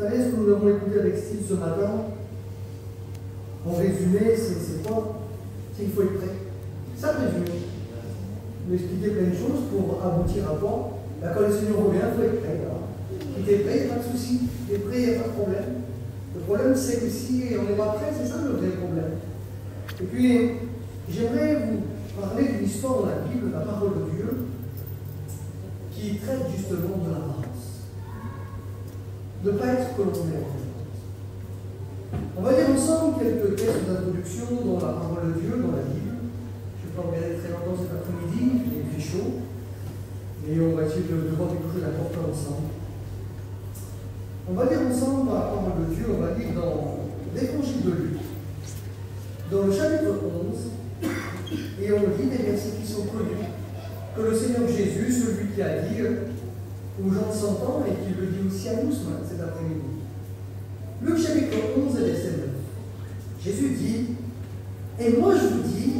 Vous savez ce que nous avons écouté avec Steve ce matin? En résumé, c'est quoi? C'est qu'il faut être prêt. Ça, résumé. Vous expliquer plein de choses pour aboutir à quoi? Là, quand le Seigneur revient, il faut être prêt. Si tu es prêt, il n'y a pas de souci. Tu es prêt, il n'y a pas de problème. Le problème, c'est que si on n'est pas prêt, c'est ça le vrai problème. Et puis, j'aimerais vous parler d'une histoire dans la Bible, la parole de Dieu, qui traite justement de l'apparence. De ne pas être que l'on est. On va lire ensemble quelques textes d'introduction dans la parole de Dieu, dans la Bible. Je ne vais pas regarder très longtemps cet après-midi, il fait chaud. Mais on va essayer de voir quelque chose d'important ensemble. On va lire ensemble dans la parole de Dieu, on va lire dans l'Évangile de Luc, dans le chapitre 11, et on lit des versets qui sont connus, que le Seigneur Jésus, celui qui a dit aux gens de 100 ans, et qui le dit aussi à nous cet après-midi. Luc chapitre 11, verset 9. Jésus dit, « Et moi je vous dis,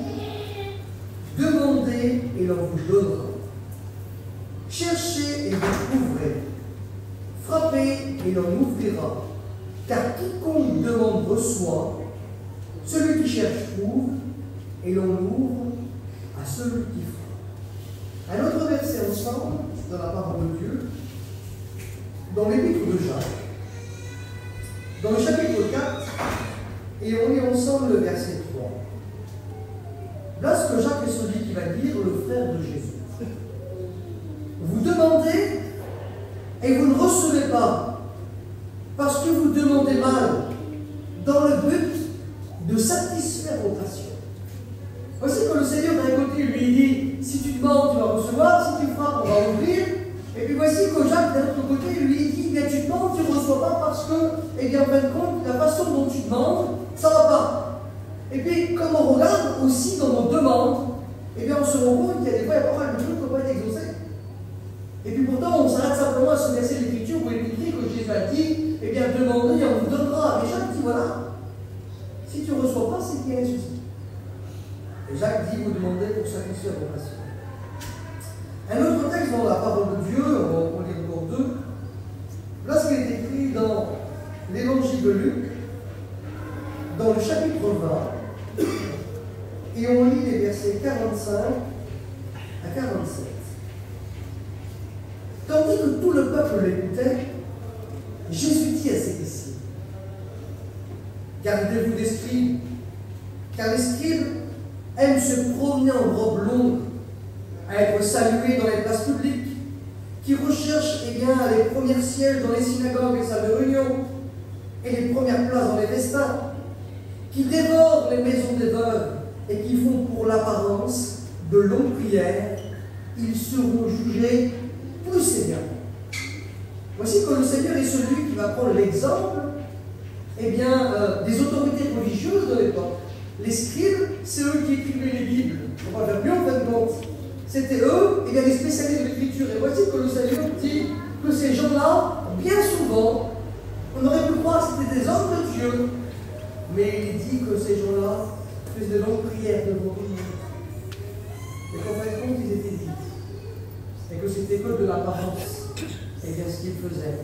demandez et l'on vous donnera. Cherchez et vous trouverez. Frappez et l'on ouvrira. Car quiconque demande reçoit, celui qui cherche trouve, et l'on ouvre à celui qui frappe. » Un autre verset ensemble, dans la parole de Dieu, dans l'épître de Jacques, dans le chapitre 4, et on lit ensemble le verset 3. Là, ce que Jacques est celui qui va dire, le frère de Jésus. Vous demandez et vous ne recevez pas, parce que vous demandez mal, dans le but de satisfaire vos passions. Voici que le Seigneur d'un côté lui dit, si tu demandes, tu vas recevoir, si tu frappes, on va ouvrir. Et puis voici que Jacques d'un autre côté lui dit, bien tu demandes, tu ne reçois pas parce que, eh bien en fin de compte, la façon dont tu demandes, ça ne va pas. Et puis comme on regarde aussi dans nos demandes, eh bien on se rend compte qu'il y a des fois, il y a pas mal de trucs qui n'ont pas été exaucés. Et puis pourtant, on s'arrête simplement à ce verset de l'Écriture où il est écrit que Jésus a dit, eh bien demandez et on vous donnera. Et Jacques dit, voilà, si tu ne reçois pas, c'est qu'il y a un souci. Et Jacques dit, vous demandez pour satisfaire vos passions. Un autre texte dans la parole de Dieu, on va lire encore deux. Là, ce qui est écrit dans l'Évangile de Luc, dans le chapitre 20, et on lit les versets 45 à 47. Tandis que tout le peuple l'écoutait, Jésus dit à ses disciples, gardez-vous des scribes, car les scribes aiment se promener en robe longue, à être salués dans les places publiques, qui recherchent eh bien, les premiers sièges dans les synagogues et salles de réunion, et les premières places dans les festins, qui dévorent les maisons des veuves et qui font pour l'apparence de longues prières, ils seront jugés plus sévèrement. Voici que le Seigneur est celui qui va prendre l'exemple eh bien, des autorités religieuses de l'époque. Les scribes, c'est eux qui écrivaient les Bibles. On va faire mieux en fin de compte. C'était eux, eh bien, les spécialistes de l'écriture. Et voici que le Seigneur dit que ces gens-là, bien souvent, on aurait pu croire que c'était des hommes de Dieu, mais il dit que ces gens-là faisaient de longues prières devant Dieu. Et qu'en fin de compte, ils étaient vides. Et que c'était que de l'apparence. Et bien ce qu'ils faisaient.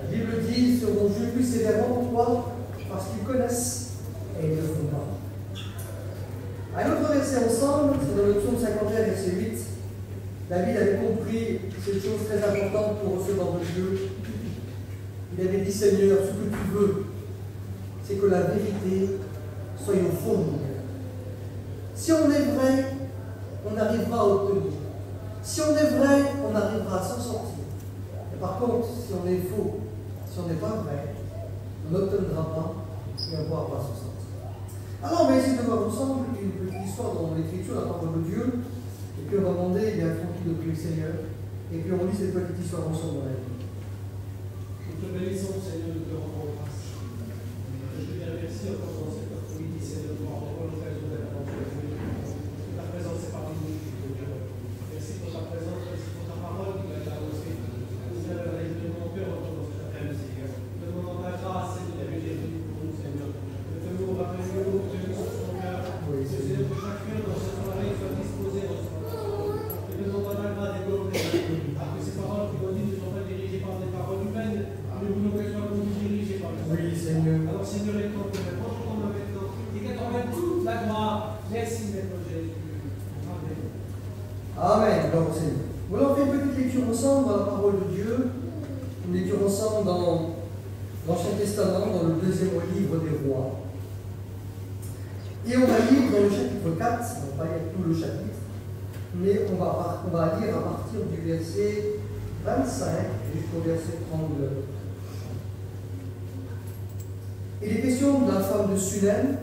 La Bible dit, ils seront jugés plus sévèrement. Pourquoi? Parce qu'ils connaissent et ils ne le font pas. Un autre verset ensemble, c'est dans le psaume 51, verset 8. David avait compris cette chose très importante pour recevoir de Dieu. Il avait dit, Seigneur, ce que tu veux, c'est que la vérité soit au fond de mon cœur. Si on est vrai, on arrivera à obtenir. Si on est vrai, on arrivera à s'en sortir. Et par contre, si on est faux, si on n'est pas vrai, on n'obtiendra pas et on ne pourra pas s'en sortir. Alors, on va essayer de voir ensemble une petite histoire dans l'Écriture, la parole de Dieu, et puis on va demander eh bien, tranquille de prier le Seigneur, et puis on lit cette petite histoire ensemble dans la vie. Nous te bénissons, Seigneur, de te rendre grâce. Je te remercie encore dans cette après-midi, Seigneur, de m'avoir encore l'occasion d'être dans ton Dieu. Ta présence est parmi nous, merci pour ta présence, merci pour ta parole qui va t'annoncer. Seigneur, réjouis de mon cœur encore dans cet après-midi, Seigneur. Te demandons ta grâce, Seigneur, et bienvenue pour nous, Seigneur. Que nous rappelions que nous sur ton cœur, que Seigneur, que chacun dans cette soirée soit disposé dans son cœur. Que nous demandons ta grâce développer, que ces paroles qui vont dire ne sont pas dirigées par des paroles humaines, mais nous voulons qu'elles soient conduites étions ensemble dans la parole de Dieu, nous étions ensemble dans l'Ancien Testament, dans le deuxième livre des Rois. Et on va lire dans le chapitre 4, on va pas lire tout le chapitre, mais on va lire à partir du verset 25 jusqu'au verset 39. Il est question de la femme de Sunem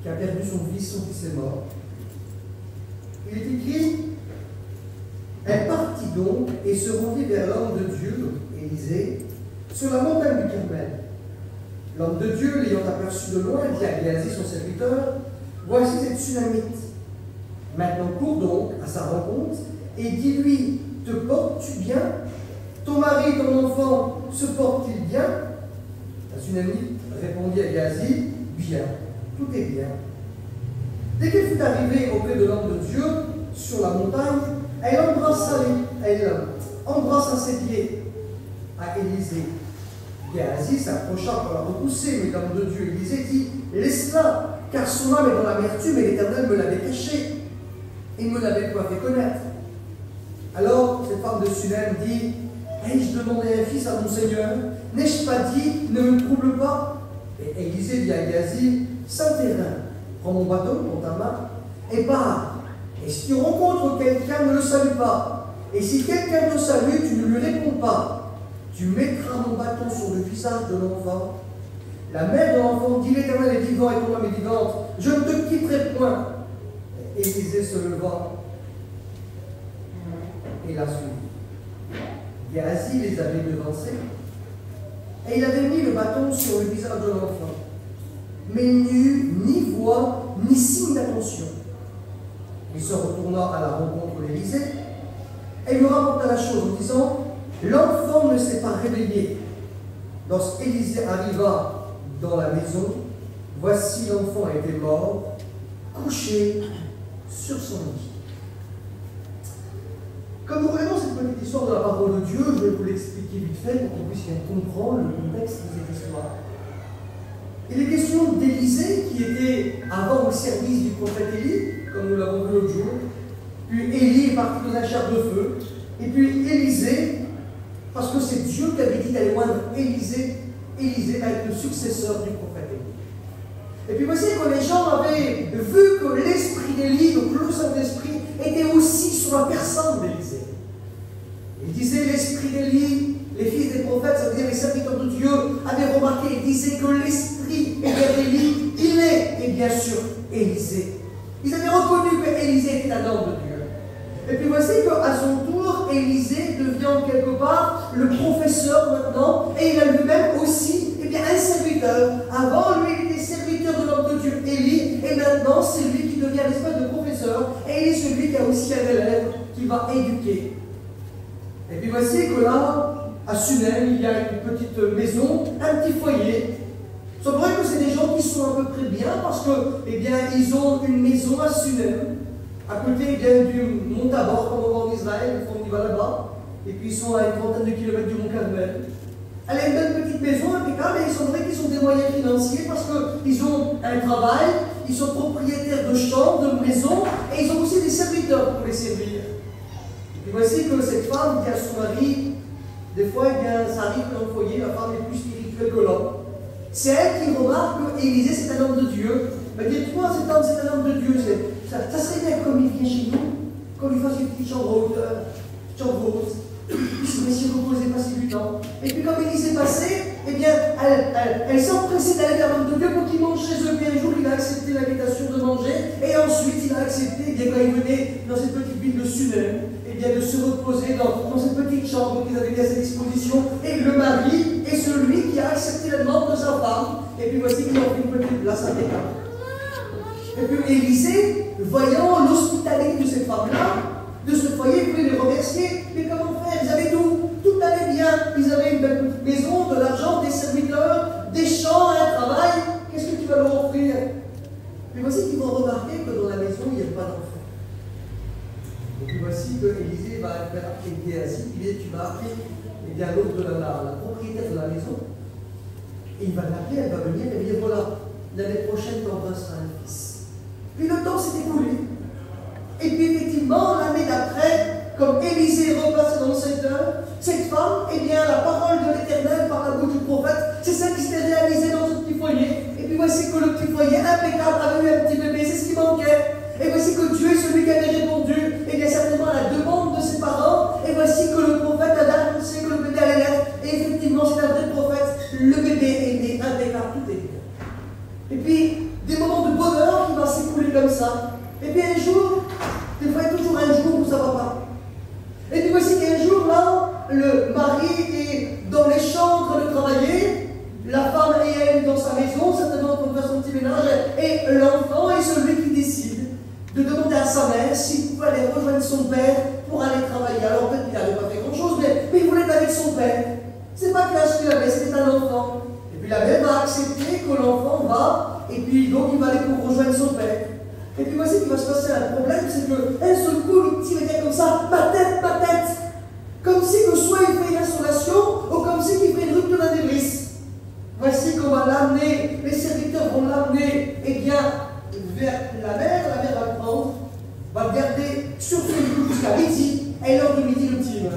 qui a perdu son fils est mort. Il est écrit: elle partit donc et se rendit vers l'homme de Dieu, Élisée, sur la montagne du Carmel. L'homme de Dieu, l'ayant aperçu de loin, dit à Géasi, son serviteur: voici cette Sunamite. Maintenant cours donc à sa rencontre et dis-lui: te portes-tu bien? Ton mari et ton enfant se portent-ils bien? La Sunamite répondit à Géasi: bien, tout est bien. Dès qu'elle fut arrivée auprès de l'homme de Dieu sur la montagne, elle embrassa ses pieds à Élisée. Géasi s'approcha pour la repousser, mais l'homme de Dieu, Élisée, dit: laisse-la, car son âme est dans l'amertume et l'Éternel me l'avait caché et ne me l'avait pas fait connaître. Alors cette femme de Sunem dit: ai-je demandé un fils à mon Seigneur? N'ai-je pas dit: ne me trouble pas? Et Élisée dit à Géasi: Saint-Terrain, prends mon bâton dans ta main et pars. Et si tu rencontres quelqu'un, ne le salue pas. Et si quelqu'un te salue, tu ne lui réponds pas. Tu mettras mon bâton sur le visage de l'enfant. La mère de l'enfant dit: l'Éternel est vivant et ton âme est vivante. Je ne te quitterai point. Et Élisée se leva et la suivit. Géasi les avait devancés et il avait mis le bâton sur le visage de l'enfant. Mais il n'y eut ni voix ni signe d'attention. Il se retourna à la rencontre d'Élisée et lui rapporta la chose en disant: l'enfant ne s'est pas réveillé. Lorsqu'Élisée arriva dans la maison, voici l'enfant était mort, couché sur son lit. Comme nous regardons cette petite histoire de la parole de Dieu, je vais vous l'expliquer vite fait pour qu'on puisse bien comprendre le contexte de cette histoire. Il est question d'Élisée qui était avant au service du prophète Élie, comme nous l'avons vu l'autre jour. Puis Élie est parti dans un char de feu. Et puis Élisée, parce que c'est Dieu qui avait dit d'aller moindre Élisée va être le successeur du prophète Élie. Et puis voici que les gens avaient vu que l'esprit d'Élie, donc le Saint-Esprit, était aussi sur la personne d'Élisée. Il disait: l'esprit d'Élie, les fils des prophètes, ça veut dire les serviteurs de Dieu, avaient remarqué, il disait que l'esprit d'Élie, il est, et bien sûr, Élisée. Ils avaient reconnu qu'Élisée était un homme de Dieu. Et puis voici qu'à son tour, Élisée devient quelque part le professeur maintenant, et il a lui-même aussi un serviteur. Avant, lui, il était serviteur de l'homme de Dieu, Élie, et maintenant, c'est lui qui devient l'espèce de professeur, et il est celui qui a aussi un élève qui va éduquer. Et puis voici que là, à Sunem, il y a une petite maison, un petit foyer. C'est vrai que c'est des gens qui sont à peu près bien, parce que, ils ont une maison à Sunem, à côté du mont Tabor, comme on va en Israël, on y va là-bas, et puis ils sont à une trentaine de kilomètres du mont Carmel. Elle a une belle petite maison impeccable, et il semblerait qu'ils ont des moyens financiers parce qu'ils ont un travail, ils sont propriétaires de champs, de maisons, et ils ont aussi des serviteurs pour les servir. Et voici que cette femme qui a son mari, des fois, ça arrive que dans le foyer, la femme est plus spirituelle que l'homme. C'est elle qui remarque qu'Élisée, c'est un homme de Dieu. Elle dit: toi, cet homme, c'est un homme de Dieu. Ça serait bien comme il vient chez nous, qu'on lui fasse une petite chambre hauteur, chambre haute. Mais si vous posez passer du temps. Et puis comme il s'est passé, elle s'empressait d'aller vers l'homme de Dieu pour qu'il mange chez eux. Puis un jour, il a accepté l'invitation de manger. Et ensuite, il a accepté, quand il venait dans cette petite ville de Sunem, de se reposer dans cette petite chambre qu'ils avaient mis à sa disposition. Et le mari est celui qui a accepté la demande de sa femme. Et puis voici qu'il a fait une petite place impeccable. Et puis Élisée, voyant l'hospitalité de cette femme-là, de ce foyer, vous pouvez les remercier. Mais comment faire? Ils avaient tout. Tout allait bien. Ils avaient une belle petite maison, de l'argent, des serviteurs, des champs, un travail. Qu'est-ce que tu vas leur offrir? Mais voici qu'ils vont remarquer que dans la maison, il n'y a pas d'enfant. Et puis voici que Élisée va appeler Géasi. Il dit: tu vas appeler l'autre de la propriétaire de la maison. Et il va l'appeler, elle va venir et lui dire: voilà, l'année prochaine, tu embrasseras un fils. Puis le temps s'est écoulé. Et puis effectivement, l'année d'après, comme Élisée repassait dans foyer impeccable, avait eu un petit bébé, c'est ce qui manquait. Et voici que Dieu est celui qui avait répondu, et bien certainement à la demande de ses parents. Et voici que le prophète avait annoncé que le bébé allait naître. Et effectivement, c'est un vrai prophète. Le bébé est né impeccable, tout est bien. Et puis, des moments de bonheur qui vont s'écouler comme ça. Et puis un jour, des fois, il y a toujours un jour où ça ne va pas. Et puis voici qu'un jour, là, le mari est dans les champs en train de travailler. La femme et elle dans sa maison, certainement pour faire son petit ménage. Et l'enfant est celui qui décide de demander à sa mère s'il pouvait aller rejoindre son père pour aller travailler. Alors peut-être qu'il n'avait pas fait grand-chose, mais il voulait être avec son père. C'est pas que l'âge qu'il avait, c'était un enfant. Et puis la mère va accepter que l'enfant va, et puis donc il va aller pour rejoindre son père. Et puis voici qu'il va se passer un problème, c'est qu'un seul coup, le petit va dire comme ça, ma tête, comme si que soit il fait une installation, ou comme si il fait une rupture d'anébris. Voici qu'on va l'amener, les serviteurs vont l'amener, eh bien, vers la mère va le prendre, va le garder sur ses genoux jusqu'à midi, et l'heure de midi, le petit meurt.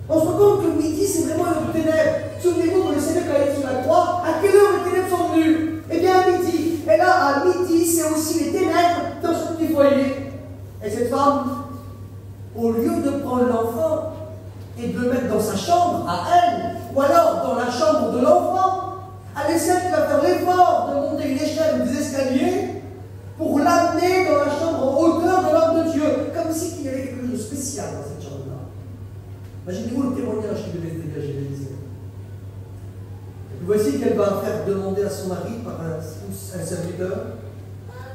On se rend compte que midi, c'est vraiment l'heure de ténèbres. Souvenez-vous que le Seigneur, quand il est sur la croix, à quelle heure les ténèbres sont venues? Eh bien, à midi. Et là, à midi, c'est aussi les ténèbres dans ce petit foyer. Et cette femme, au lieu de prendre l'enfant et de le mettre dans sa chambre, à elle, ou alors dans la chambre de l'enfant, elle est celle qui va faire l'effort de monter une échelle ou des escaliers pour l'amener dans la chambre en hauteur de l'homme de Dieu, comme si il y avait quelque chose de spécial dans cette chambre-là. Imaginez-vous le témoignage qui devait se dégager d'Élisée. Voici qu'elle va faire demander à son mari, par un serviteur,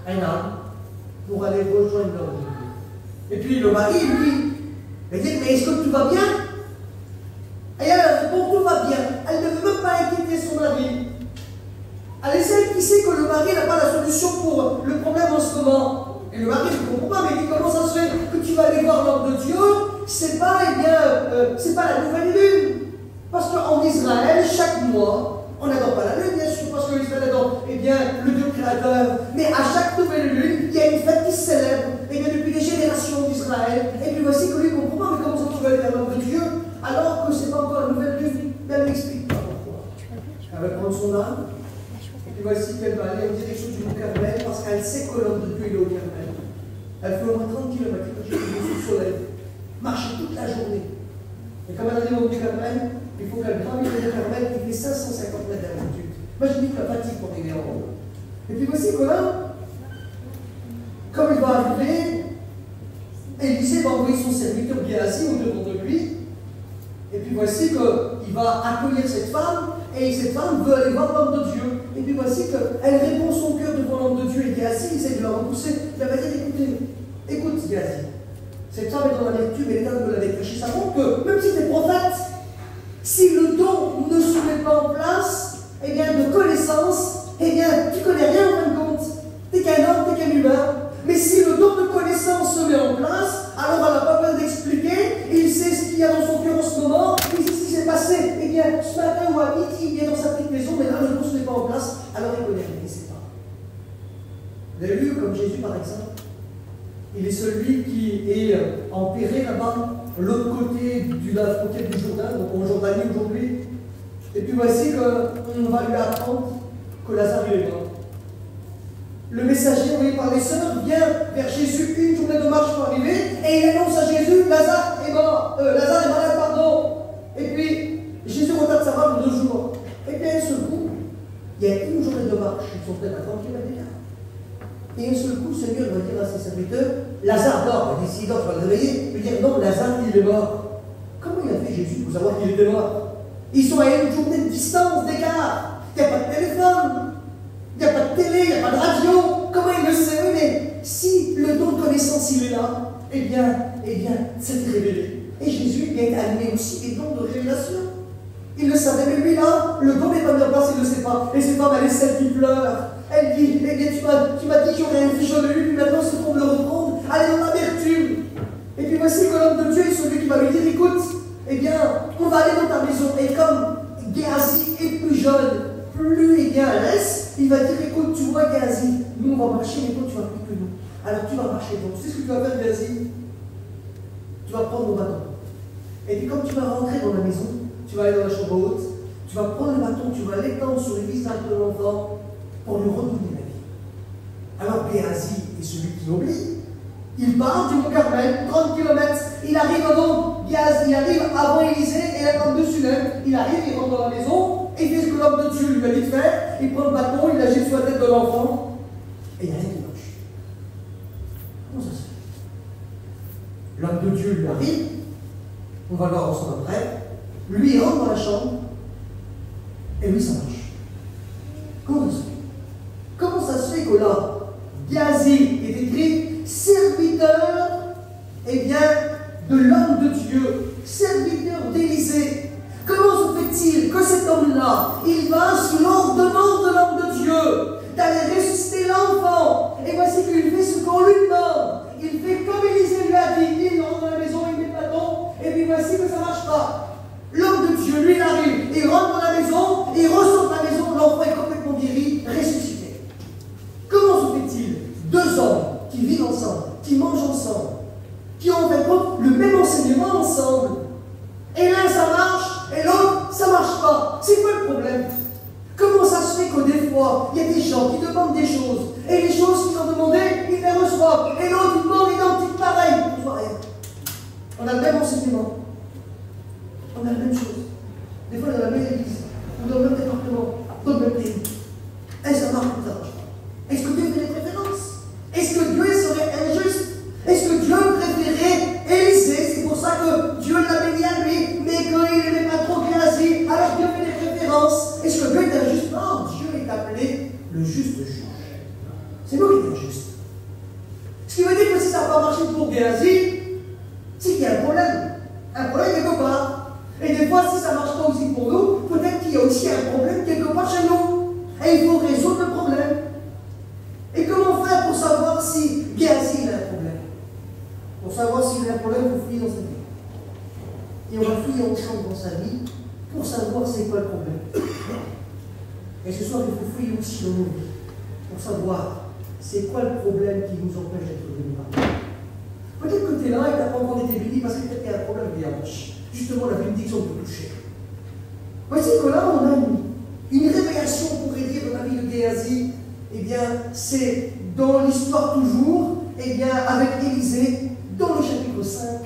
un âne, pour aller rejoindre l'homme de Dieu. Et puis le mari, lui, il dit, mais est-ce que tout va bien? Et elle répond, tout va bien. Elle ne veut même pas inquiéter son mari. Elle est celle qui sait que le mari n'a pas la solution pour le problème en ce moment. Et le mari ne comprend pas, mais il dit, comment ça se fait que tu vas aller voir l'homme de Dieu? C'est pas, c'est pas la nouvelle lune. Parce qu'en Israël, chaque mois, on n'adore pas la lune, bien sûr, parce que l'Israël adore, le Dieu créateur. Mais à chaque nouvelle lune, il y a une fête qui se célèbre, depuis des générations d'Israël. Et puis voici que lui ne comprend pas, mais comment ça tu vas aller vers l'homme de Dieu, alors que ce n'est pas encore la nouvelle lune? Mais elle n'explique pas pourquoi. Elle va prendre son âme, et puis voici qu'elle va aller en direction du Mont Carmel, parce qu'elle sait que l'homme de Dieu est au Carmel. Elle fait au moins 30 km sous le soleil, marcher toute la journée. Et comme elle arrive au Mont Carmel, il faut qu'elle gravisse le Mont Carmel qui fait 550 mètres d'altitude. Imaginez que la fatigue pour arriver en haut. Et puis voici que là, comme il va arriver, Élisée va envoyer son serviteur Géasi au-devant de lui. Et puis voici qu'il va accueillir cette femme, et cette femme veut aller voir l'homme de Dieu. Et puis voici qu'elle répond son cœur devant l'homme de Dieu, et Géasi essaie de la repousser. Il va dire, écoute Géasi, cette femme est dans la vertu, mais l'État me l'avait caché. Ça montre que même si tu es prophète, si le don ne se met pas en place, eh bien, de connaissance, eh bien, tu ne connais rien en fin de compte. Tu n'es qu'un homme, tu n'es qu'un humain. Mais si le don de connaissance se met en place, alors elle n'a pas besoin d'expliquer, il sait ce qu'il y a dans son cœur en ce moment, il sait ce qui s'est passé. Eh bien, ce matin ou à midi, il vient dans sa petite maison, mais là, le don ne se met pas en place, alors il connaît rien, il ne sait pas. Vous avez lu, comme Jésus par exemple, il est celui qui est enterré là-bas, l'autre côté du Jourdain, donc en Jordanie aujourd'hui. Et puis voici qu'on va lui apprendre que Lazare est mort. Le messager envoyé par les sœurs vient vers Jésus une journée de marche pour arriver, et il annonce à Jésus, Lazare est mort, Lazare est malade, pardon. Et puis Jésus retarde sa mort de 2 jours. Et puis un seul coup, il y a une journée de marche, ils sont peut-être à 30 km d'écart. Et un seul coup, le Seigneur va dire à ses serviteurs, Lazare dort. Il dit, s'il dort, tu vas le réveiller. Il va dire, non, Lazare, il est mort. Comment il a fait Jésus pour savoir qu'il était mort? Ils sont à une journée de distance, d'écart. Il n'y a pas de téléphone, il n'y a pas de télé, il n'y a pas de radio. Comment il le sait? Oui, mais si le don de connaissance, il est là, eh bien, c'est révélé. Et Jésus vient animer aussi des dons de révélation. Il le savait, mais lui là, le don n'est pas mis en place, il ne le sait pas. Et cette femme, elle est celle qui pleure. Elle dit, eh bien, tu m'as dit qu'il y aurait un fils de lui, puis maintenant c'est pour me le reprendre. Allez dans l'amertume. Et puis voici que l'homme de Dieu est celui qui va lui dire, écoute, eh bien, on va aller dans ta maison. Et comme Géasi est plus jeune, plus eh bien laisse, il va dire, écoute, tu vois Géasi, nous on va marcher, mais toi tu vas plus que nous. Alors tu vas marcher. Donc tu sais ce que tu vas faire, Géasi? Tu vas prendre mon bâton. Et puis quand tu vas rentrer dans la maison, tu vas aller dans la chambre haute, tu vas prendre le bâton, tu vas l'étendre sur le visage de l'enfant pour lui redonner la vie. Géasi est celui qui oublie. Il part du Mont Carmel, 30 km, il arrive avant Élisée, et là, comme dessus même, il arrive, il rentre dans la maison, et il fait ce que l'homme de Dieu lui a dit de faire, il prend le bâton, il l'agite sur la tête de l'enfant, et il n'y a rien qui marche. Comment ça se fait? L'homme de Dieu lui arrive, on va le voir ensemble après, lui il rentre dans la chambre, et lui ça marche. Comment ça se fait? Comment ça se fait que là, Géasi est écrit serviteur, eh bien, de l'homme de Dieu, serviteur d'Élisée. Comment se fait-il que cet homme-là, il va sous l'ordonnance de l'homme de Dieu, d'aller ressusciter l'enfant, et voici qu'il fait ce qu'on lui demande. Il fait comme Élisée lui a dit, il rentre dans la maison, il met le bâton, et puis voici que ça ne marche pas. L'homme de Dieu, lui, il arrive, il rentre dans la maison, il ressort de la maison, l'enfant est complètement guéri, ressuscité. Comment se fait-il? Deux hommes qui vivent ensemble, qui mangent ensemble, qui ont en fait le même enseignement ensemble, et l'un ça marche, et l'autre ça marche pas. C'est quoi le problème? Comment ça se fait que des fois, il y a des gens qui demandent des choses, et les choses qu'ils ont demandées, ils les reçoivent, et l'autre il demande identique pareil, on ne voit rien. On a le même enseignement, on a la même chose. Des fois dans la même église, ou dans le même département, dans le même pays. Et ça marche ou ça marche pas? Est-ce que Dieu fait des préférences? Est-ce que Dieu serait injuste? Est-ce que Dieu préférait Élisée? C'est pour ça que Dieu l'a béni à lui, mais qu'il n'aimait pas trop Géasi, alors Dieu fait des préférences. Est-ce que Dieu est injuste? Non, Dieu est appelé le juste juge. C'est nous qui sommes injustes. Ce qui veut dire que si ça n'a pas marché pour Géasi, c'est qu'il y a un problème. Un problème quelque part. Et des fois, si ça ne marche pas aussi pour nous, peut-être qu'il y a aussi un problème quelque part chez nous. Et il faut résoudre le problème. Et comment faire pour savoir si Géasi a un problème? Pour savoir s'il a un problème, il faut fouiller dans sa vie. Et on va fouiller ensemble dans sa vie pour savoir c'est quoi le problème. Et ce soir, il faut fouiller aussi dans nos vies pour savoir c'est quoi le problème qui nous empêche d'être bénis par Dieu. Peut-être que tu es là et tu n'as pas encore été béni parce que peut-être qu'il y a un problème de hanche. Justement, la bénédiction peut toucher. Voici que là, on a une révélation, on pourrait dire, dans la vie de Géasi. Eh bien, c'est dans l'histoire toujours, eh bien, avec Élisée, dans le chapitre 5,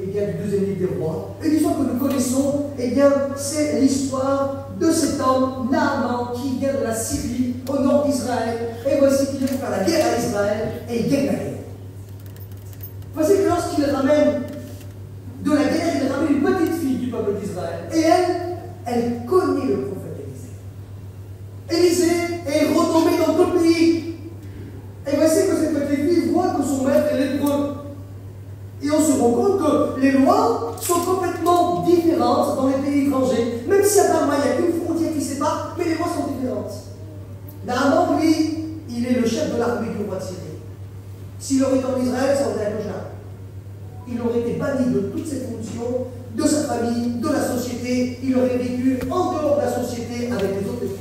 eh bien, du deuxième livre des rois. Et l'histoire que nous connaissons, eh bien, c'est l'histoire de cet homme, Naaman, qui vient de la Syrie, au nord d'Israël. Et voici qu'il vient faire la guerre à Israël, et il gagne la guerre. Voici que lorsqu'il ramène de la guerre, il ramène une petite fille du peuple d'Israël. Et elle connaît le prophète Élisée. Élisée est renommé dans tout le pays. Et voici que cette petite fille voit que son maître est lépreux. Et on se rend compte que les lois sont complètement différentes dans les pays étrangers. Même si apparemment il n'y a qu'une frontière qui sépare, mais les lois sont différentes. Naaman, lui, il est le chef de l'armée du roi de Syrie. S'il aurait été en Israël, ça aurait été un cauchemar. Il aurait été banni de toutes ses fonctions, de sa famille, de la société. Il aurait vécu en dehors de la société avec les autres personnes.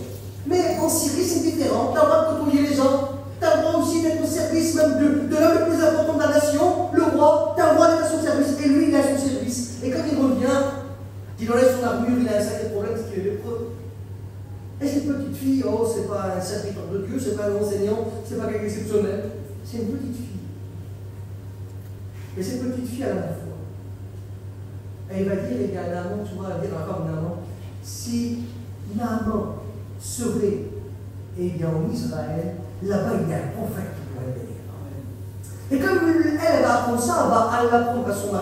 Mais en Syrie, c'est différent. Tu as le droit de côtoyer les gens. Tu as le droit aussi d'être au service même de l'homme le plus important de la nation, le roi. Tu as le droit d'être à son service. Et lui, il est à son service. Et quand il revient, il enlève son armure, il a un sacré problème parce qu'il est lépreux. Et cette petite fille, oh, c'est pas un serviteur de Dieu, c'est pas un enseignant, c'est pas quelqu'un d'exceptionnel. C'est une petite fille. Et cette petite fille, elle a la foi. Et il va dire, et bien, Naaman, tu vois, elle va dire encore Naaman, si Naaman serait, eh bien, en Israël, là-bas, il y a un prophète qui pourrait venir. Et comme elle va apprendre ça, elle va l'apprendre à son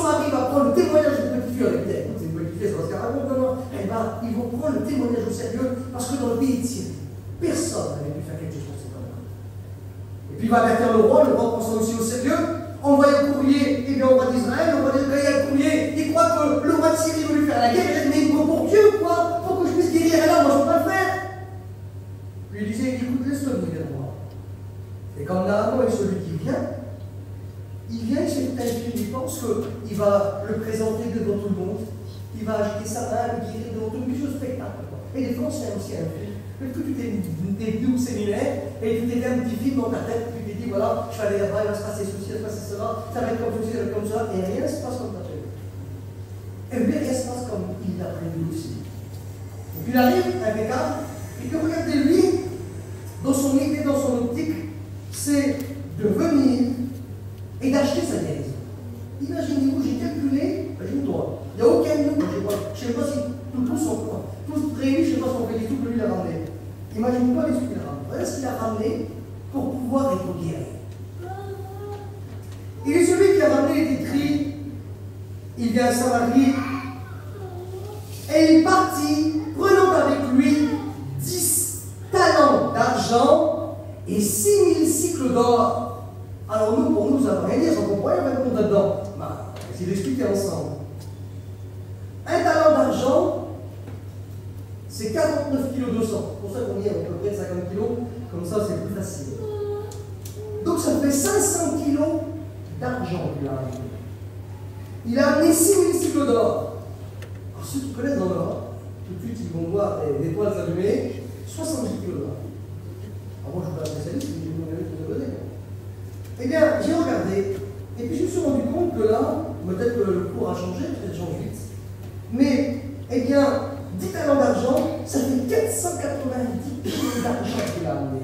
mari va prendre le témoignage de cette petite fille avec elle. C'est une petite fille, c'est parce qu'elle raconte comment. Ils vont prendre le témoignage au sérieux, parce que dans le pays de Syrie, personne n'avait pu faire quelque chose comme ça. Et puis il va avertir le roi prend ça aussi au sérieux. Envoie un courrier, et bien au roi d'Israël, le roi d'Israël a le courrier, il croit que le roi de Syrie veut lui faire la guerre, mais il me pour Dieu, quoi, pour que je puisse guérir là, moi je ne peux pas le faire. Puis il disait, écoute, laisse-le venir moi. Et quand Naaman est celui qui vient, il se fait inspirer, il pense qu'il va le présenter devant tout le monde, il va agiter sa main, le guérir devant tout le monde, c'est un spectacle. Et des fois, c'est aussi un film. Peut-être que tu t'es venu au séminaire et tu t'es fait un petit film dans ta tête, tu t'es dit, voilà, je vais aller là-bas, il va se passer ceci, il va se passer cela, ça va être comme ceci, ça va être comme ça, et rien ne se passe comme tu as prévu. Et lui, rien ne se passe comme il l'a prévu aussi. Donc il arrive, impeccable, et que regardez lui, dans son idée, dans son optique, c'est de venir et d'acheter sa guérison. Imaginez-vous, j'ai calculé, imagine-toi, il n'y a aucun de nous, je ne sais pas si tous sont tous réunis, je ne sais pas si on fait des trucs que lui il a ramené. Imagine-toi les trucs qu'il a ramené. Voilà ce qu'il a ramené pour pouvoir être guéri. Il est celui qui a ramené les écrits, il vient à Samarie, et il partit, prenant avec lui 10 talents d'argent et 6000 cycles d'or. Alors nous, pour nous, ça ne veut rien dire, ça ne comprend rien maintenant là-dedans. C'est d'expliquer ensemble. Un talent d'argent, c'est 49 kg 200. C'est pour ça qu'on y est à peu près 50 kg, comme ça c'est plus facile. Donc ça fait 500 kg d'argent qu'il a amené. Il a amené 6000 cycles d'or. Alors ceux qui connaissent dans l'or, tout de suite ils vont voir les étoiles allumées, 70 kg d'or. Alors moi je ne suis pas spécialiste, mais j'ai demandé ce que ça faisait. Eh bien, j'ai regardé, et puis je me suis rendu compte que là, peut-être que le cours a changé, peut-être change vite, mais, eh bien, 10 talents d'argent, ça fait 490 kg d'argent qu'il a amené.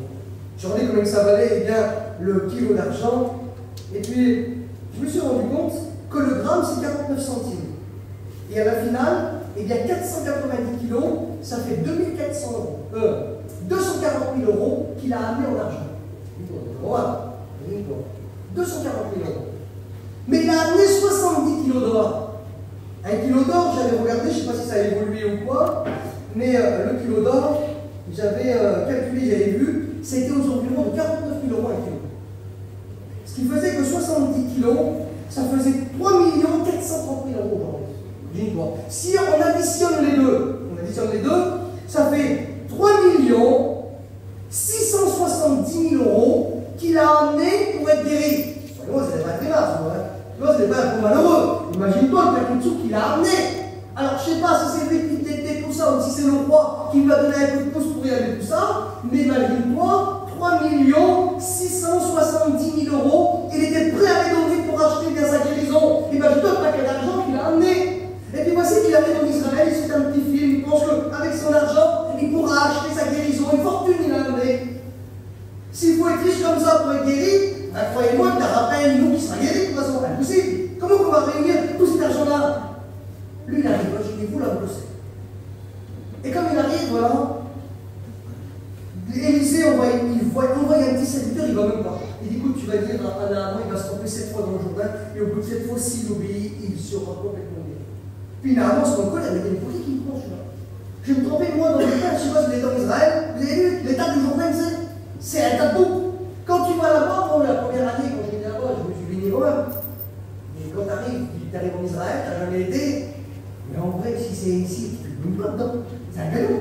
Je me suis rendu combien ça valait, eh bien, le kilo d'argent, et puis je me suis rendu compte que le gramme c'est 49 centimes. Et à la finale, eh bien, 490 kilos, ça fait 2400 euros. 240 000 euros qu'il a amené en argent. Voilà. 240 000 euros. Mais il a amené 70 kilos d'or. Un kilo d'or, j'avais regardé, je ne sais pas si ça a évolué ou quoi, mais le kilo d'or, j'avais calculé, j'avais vu, c'était aux environs de 49 000 euros un kilo. Ce qui faisait que 70 kilos, ça faisait 3 430 000 euros aujourd'hui. Imagine-toi. Si on additionne les deux, ça fait 3 670 000 euros qu'il a amené pour être guéri. Moi, ce n'est pas très grave, moi, ce n'est pas un peu malheureux. Imagine-toi le paquet de sous qu'il a amené. Alors, je ne sais pas si c'est lui qui détecte tout ça ou si c'est le roi qui lui a donné un coup de pouce pour y aller tout ça, mais imagine-toi, 3 670 000 euros, il était prêt à les donner pour acheter bien sa guérison. Imagine-toi le paquet d'argent qu'il a amené. Et puis voici qu'il arrive en Israël, c'est un petit film, il pense qu'avec son argent, il pourra acheter sa guérison, une fortune il a amené. S'il faut être riche comme ça pour être guéri, croyez-moi qu'il n'y aura pas un million qui sera guéri de toute façon, impossible. Comment on va réunir tout cet argent-là? Lui il arrive, imaginez-vous là, vous le savez. Et comme il arrive, voilà, Élisée envoie un petit serviteur, il ne va même pas. Il dit écoute, tu vas dire à Naaman, il va se tromper 7 fois dans le Jourdain, et au bout de 7 fois, s'il obéit, il sera complètement guéri. Puis Naaman se rend compte, il dit pour qui me prend celui-là? Je vais me tromper moi dans le tas, je ne sais pas si vous êtes en Israël, vous avez vu, l'état du Jourdain, c'est un tas de boue. Quand tu vas là-bas, bon, la première année, quand j'étais là-bas, je me suis baigné moi-même. Mais quand tu arrives en Israël, tu n'as jamais été. Mais en vrai, si c'est ici, tu ne peux pas dedans. C'est un caillou.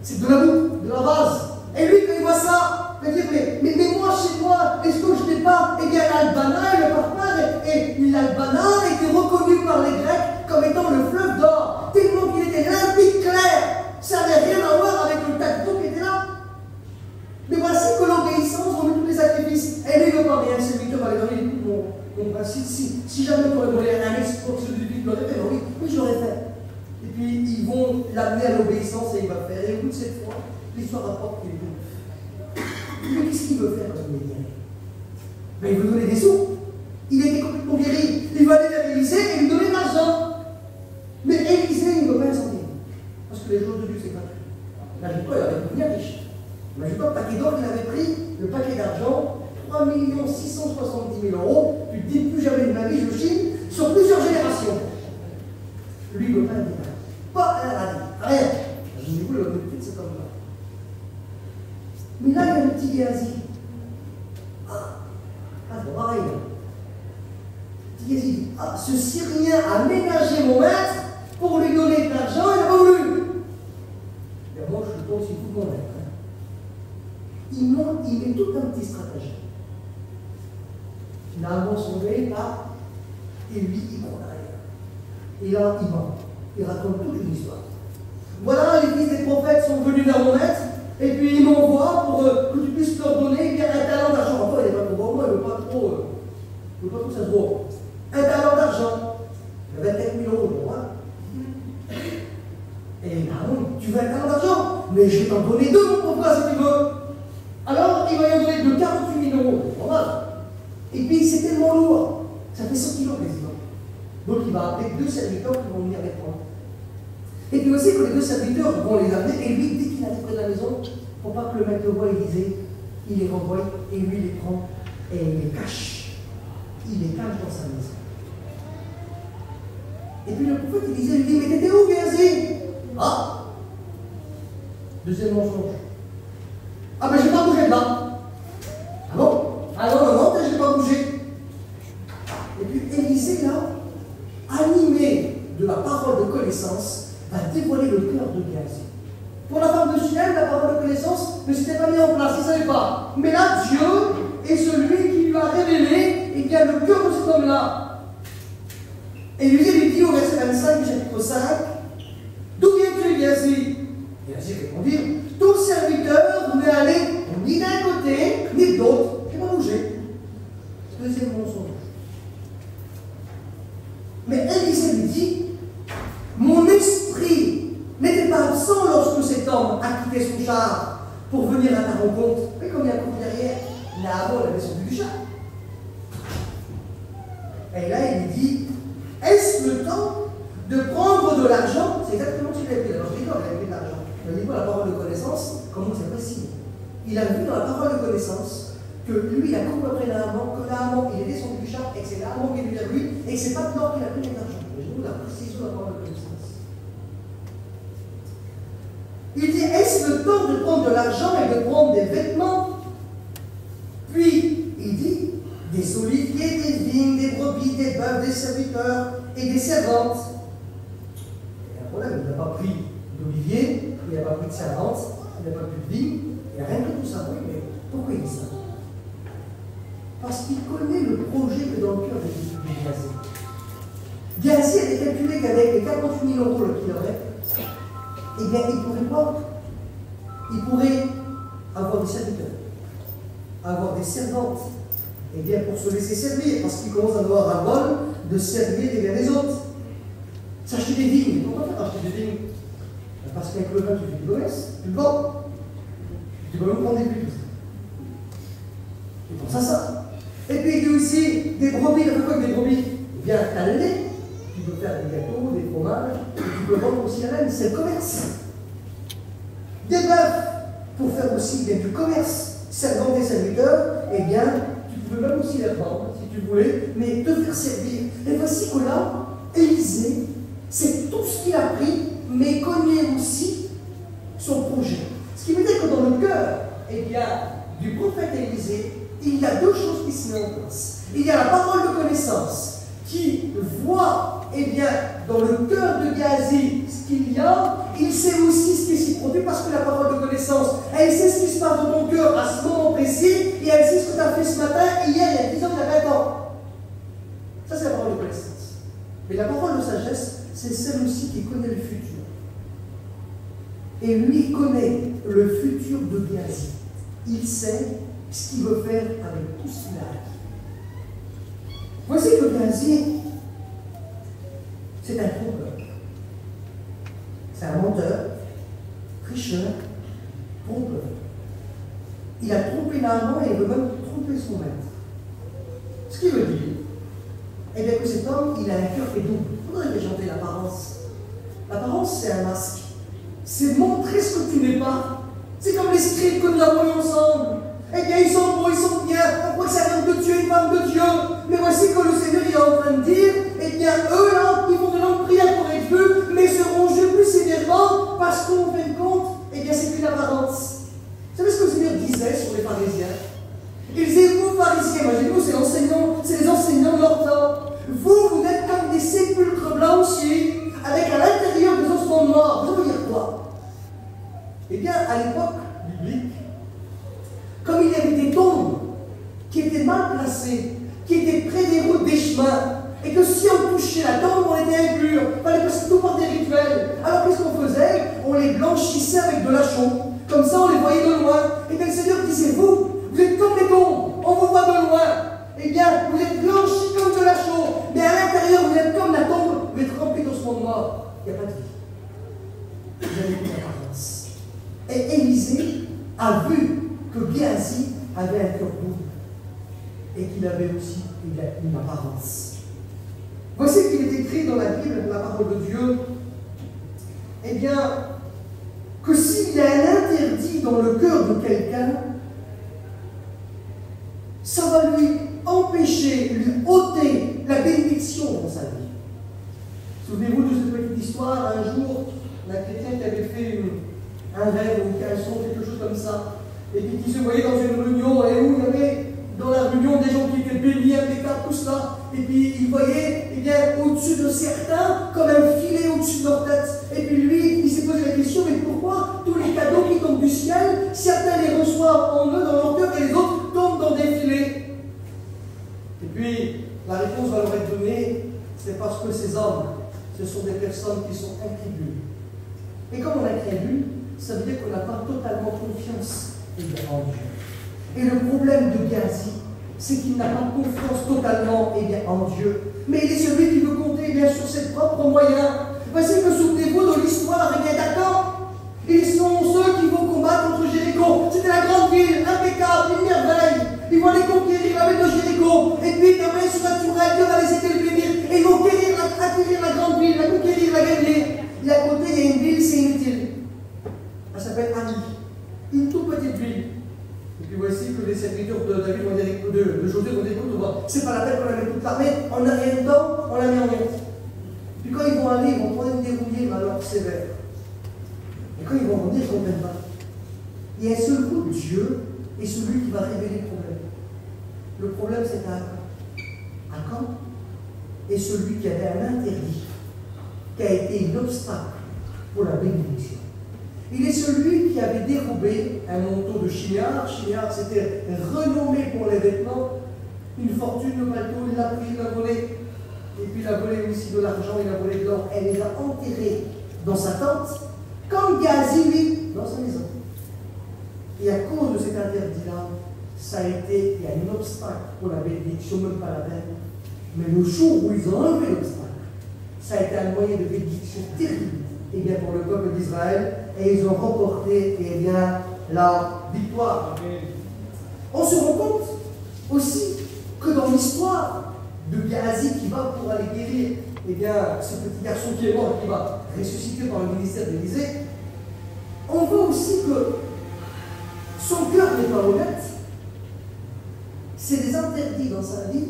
C'est de la boue, de la base. Et lui, quand il voit ça, il va dire mais moi, chez moi, est-ce que je n'ai pas, eh bien, l'Albana et le parfum, et l'Albana était reconnu par les Grecs comme étant le fleuve d'or, tellement qu'il était limpide, clair. Ça n'avait rien à voir avec le tas d'eau qui était là. Mais voici que l'obéissance, on met tous les sacrifices. Et lui, il ne veut pas rien, c'est lui qui va aller donner mon principe. Si jamais tu aurais volé un export, celui qui l'aurait fait, oui, je l'aurais fait. Et puis, ils vont l'amener à l'obéissance et il va faire. Et écoute, cette fois, l'histoire rapporte qu'il est bon. Mais qu'est-ce qu'il veut faire quand il est guéri? Ben, il veut donner des sous. Il était complètement guéri. Il va aller vers Élisée et lui donner de l'argent. Mais Élisée, il ne veut pas un centime. Parce que les choses de Dieu, c'est gratuit. Imagine-toi, il avait devenu riche. Imagine-toi le paquet d'or qu'il avait pris, le paquet d'argent, 3 670 000 euros. Tu ne dis plus jamais de ma vie, je chine, sur plusieurs générations. Lui, il ne veut pas un dinar. Pas un radis. Rien. Imaginez-vous le but de cet homme-là. Mais là, il y a le petit Géasi. C'est pareil. Le petit Géasi dit ce Syrien a ménagé mon maître pour lui donner de l'argent, il n'a pas voulu. Et moi, je pense qu'il faut convaincre. Il met tout un petit stratagème. Finalement, son gars part, et lui, il prend derrière. Et là, il ment. Il raconte toute une histoire. Voilà, les fils des prophètes sont venus vers mon maître, et puis ils m'envoient pour que tu puisses leur donner un talent d'argent. Enfin, il n'est pas trop bon, il ne veut pas trop ça se voit. Un talent d'argent. Il y a 24 000 euros, hein. Et là, tu veux un talent d'argent? Mais je vais t'en donner deux, mon pauvre gars, si tu veux. Alors, il va y en donner de 48 000 €, c'est normal. Et puis c'est tellement lourd, ça fait 100 kilos quasiment. Donc il va appeler 2 serviteurs qui vont venir les prendre. Et puis aussi que les 2 serviteurs vont les amener, et lui, dès qu'il arrive près de la maison, pour pas que le maître le voie Élisée, il les renvoie, et lui il les prend, et il les cache. Il les cache dans sa maison. Et puis le prophète Élisée lui dit, mais t'étais où, Géasi? Ah, deuxième mensonge. Ah ben j'ai pas bougé de là. Ah bon? Ah non, non, non, j'ai pas bougé. Et puis Élisée, là, animé de la parole de connaissance, va dévoiler le cœur de Géasi. Pour la femme de Sunem, la parole de connaissance ne s'était pas mise en place, il ne savait pas. Mais là, Dieu est celui qui lui a révélé et qui a le cœur de cet homme-là. Et lui dit au verset 25 du chapitre 5, d'où viens-tu, Géasi? Géasi répondit, ton serviteur voulait aller ni d'un côté ni de l'autre. Je n'ai pas bougé. Deuxième mensonge. Mais Élisée lui dit, mon esprit n'était pas absent lorsque cet homme a quitté son char pour venir à ta rencontre. Mais comme il y a un coup derrière, Naaman avait descendu du char. Et là, il lui dit, est-ce le temps de prendre de l'argent? C'est exactement ce qu'il a pris. Alors, je rigole, il a pris de l'argent. Au niveau de la parole de connaissance, comment c'est possible? Il a vu dans la parole de connaissance que lui, il a couru après Naaman, que Naaman, il est descendu du char, et que c'est Naaman qui est venu vers lui, et que c'est pas dedans qu'il a pris l'argent. Imaginez-vous la précision de la parole de connaissance. Il dit, est-ce le temps de prendre de l'argent et de prendre des vêtements? Puis, il dit, des oliviers, des vignes, des brebis, des bœufs, des serviteurs et des servantes. Il y a un problème, il n'a pas pris d'olivier, il n'a pas pris de servantes, il n'a pas pris de vignes, il n'y a rien que tout ça. Oui, mais pourquoi il dit ça? Parce qu'il connaît le projet que dans le cœur de Géasi. Géasi avait calculé qu'avec les 48 000 € qu'il aurait, eh bien, il pourrait quoi? Il pourrait avoir des serviteurs, avoir des servantes, eh bien, pour se laisser servir, parce qu'il commence à avoir un bol de servir les uns les autres. S'acheter des vignes. Pourquoi faire acheter des vignes? Parce qu'avec le vin, tu fais du commerce, tu le vends. Tu vas nous prendre des bulles. Tu penses à ça. Et puis il dit aussi des brebis. Il faut des brebis. Eh bien, tu as le lait. Tu peux faire des gâteaux, des fromages. Et tu peux vendre aussi la laine. C'est le commerce. Des bœufs pour faire aussi bien, du commerce. Servant des serviteurs, eh bien, tu pouvais même aussi les vendre si tu voulais, mais te faire servir. Et voici que là, Élisée, c'est tout ce qu'il a pris, mais connaît aussi son projet. Ce qui veut dire que dans le cœur, eh bien, du prophète Élisée, il y a 2 choses qui se mettent en place. Il y a la parole de connaissance qui voit, eh bien, dans le cœur de Géasi ce qu'il y a. Il sait aussi ce qui s'y produit parce que la parole de connaissance, elle sait ce qui se passe dans ton cœur à ce moment précis et elle sait ce que tu as fait ce matin, hier, il y a 10 ans, il y a 20 ans. Ça, c'est la parole de connaissance. Mais la parole de sagesse, c'est celle aussi qui connaît le futur. Et lui connaît le futur de Géasi. Il sait ce qu'il veut faire avec tout ce qu'il a acquis. Voici que Géasi, c'est un trompeur. C'est un menteur, tricheur, trompeur. Il a trompé Naaman et il veut même tromper son maître. Ce qui veut dire, eh bien, que cet homme, il a un cœur qui est double. Il faudrait régenter l'apparence. L'apparence, c'est un masque. C'est montrer ce que tu n'es pas. C'est comme les scribes que nous avons mis ensemble. Eh bien, ils sont beaux, ils sont bien. Pourquoi c'est un homme de Dieu, une femme de Dieu? Mais voici que le Seigneur est en train de dire, eh bien, eux là, ils font de longues prières pour être vus, mais seront jugés plus sévèrement parce qu'en fin de compte, eh bien, c'est qu'une apparence. Vous savez ce que le Seigneur disait sur les pharisiens? Il disait, vous pharisiens, imaginez-vous, c'est les enseignants de leur temps. Vous êtes comme des sépulcres blanchis, avec à l'intérieur des ossements morts. Ça veut dire quoi? Eh bien, à l'époque biblique, comme il y avait des tombes qui étaient mal placées, qui étaient près des routes, des chemins, et que si on touchait la tombe, on était impur, il fallait passer tout par des rituels. Alors qu'est-ce qu'on faisait? On les blanchissait avec de la chaux. Comme ça, on les voyait de loin. Et bien le Seigneur disait, vous êtes comme les tombes, on vous voit de loin. Eh bien, vous êtes blanchis comme de la chaux, mais à l'intérieur, vous êtes comme la tombe, vous êtes remplis d'ossements de mort. Il n'y a pas de vie. Vous avez une apparence. Et Élisée a vu que Géasi avait un cœur doux. et qu'il avait aussi une apparence. Voici qu'il est écrit dans la Bible, la parole de Dieu, eh bien, que s'il y a un interdit dans le cœur de quelqu'un, ça va lui empêcher, lui ôter la bénédiction dans sa vie. Souvenez-vous de cette petite histoire, un jour, un chrétien qui avait fait un rêve ou un son, quelque chose comme ça, et puis qui se voyait dans une réunion, et où il y avait dans la réunion des gens qui étaient bénis, impeccables, tout cela, et puis il voyait, eh bien, au-dessus de certains, comme un filet au-dessus de leur tête. Et puis lui, il s'est posé la question, mais pourquoi tous les cadeaux qui tombent du ciel, certains les reçoivent en eux, dans leur cœur, et les autres tombent dans des filets? Et puis, la réponse va leur être donnée, c'est parce que ces hommes, ce sont des personnes qui sont incrédules. Et comme on est incrédule, ça veut dire qu'on n'a pas totalement confiance en Dieu. Et le problème de Géasi, c'est qu'il n'a pas confiance totalement en Dieu. Mais il est celui qui veut compter sur ses propres moyens. Voici que, souvenez-vous de l'histoire d'Akan. Ils sont ceux qui vont combattre contre Jéricho. C'était la grande ville, impeccable, une merveille. Ils vont les conquérir la ville de Jéricho. Et puis, d'un main surnaturelle, Dieu va les aider à le bénir. Et ils vont acquérir la grande ville, la conquérir, la gagner. Et à côté, il y a une ville, c'est inutile. Elle s'appelle Ani. Une toute petite ville. Et puis voici que les serviteurs de David vont dire, de Josué vont dire, c'est pas la peine qu'on la mette toute l'armée, on n'a rien dedans, on la met en miettes. Puis quand ils vont aller, ils vont prendre une dérouillée, mais alors sévère. Et quand ils vont revenir, ils ne comprennent pas. Et un seul coup, Dieu est celui qui va révéler le problème. Le problème, c'est Akan est celui qui avait un interdit, qui a été un obstacle pour la bénédiction. Il est celui qui avait dérobé un manteau de Shinar. Shinar, c'était renommé pour les vêtements. Une fortune de manteau, il l'a pris, il l'a volé. Et puis il a volé aussi de l'argent, il a volé de l'or. Elle les a enterrés dans sa tente, comme Géasi, lui, dans sa maison. Et à cause de cet interdit-là, ça a été, il y a un obstacle pour la bénédiction, même pas la peine. Mais le jour où ils ont enlevé l'obstacle, ça a été un moyen de bénédiction terrible. Et bien pour le peuple d'Israël, et ils ont remporté la victoire. On se rend compte aussi que dans l'histoire de Géasi qui va pour aller guérir ce petit garçon qui est mort et qui va ressusciter par le ministère d'Élisée, on voit aussi que son cœur n'est pas honnête, c'est des interdits dans sa vie,